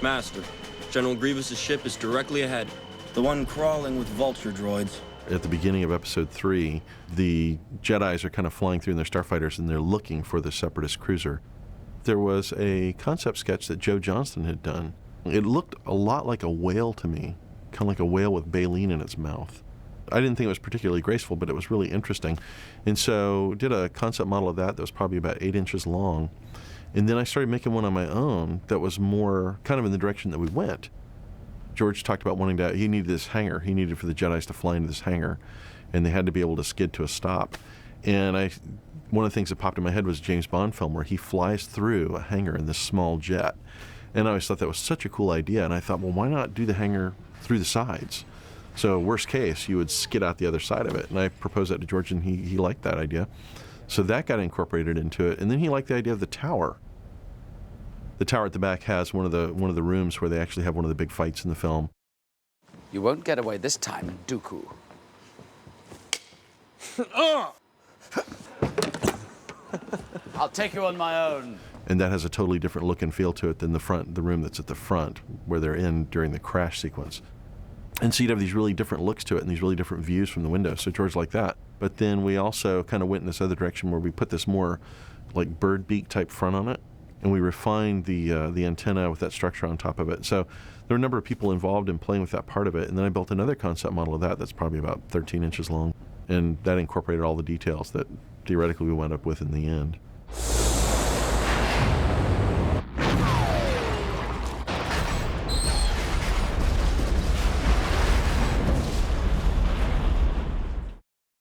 Master, General Grievous' ship is directly ahead. The one crawling with vulture droids. At the beginning of Episode 3, the Jedis are kind of flying through in their starfighters, and they're looking for the Separatist cruiser. There was a concept sketch that Joe Johnston had done. It looked a lot like a whale to me, kind of like a whale with baleen in its mouth. I didn't think it was particularly graceful, but it was really interesting. And so did a concept model of that was probably about 8 inches long. And then I started making one on my own that was more kind of in the direction that we went. George talked about he needed this hangar. He needed for the Jedis to fly into this hangar, and they had to be able to skid to a stop. And one of the things that popped in my head was a James Bond film where he flies through a hangar in this small jet. And I always thought that was such a cool idea. And I thought, well, why not do the hangar through the sides? So worst case, you would skid out the other side of it. And I proposed that to George, and he liked that idea. So that got incorporated into it. And then he liked the idea of the tower. The tower at the back has one of the rooms where they actually have one of the big fights in the film. You won't get away this time, Dooku. I'll take you on my own. And that has a totally different look and feel to it than the room that's at the front, where they're in during the crash sequence. And so you'd have these really different looks to it and these really different views from the window. So George liked that. But then we also kind of went in this other direction where we put this more like bird beak type front on it. And we refined the antenna with that structure on top of it. So there were a number of people involved in playing with that part of it. And then I built another concept model of that's probably about 13 inches long. And that incorporated all the details that theoretically we wound up with in the end.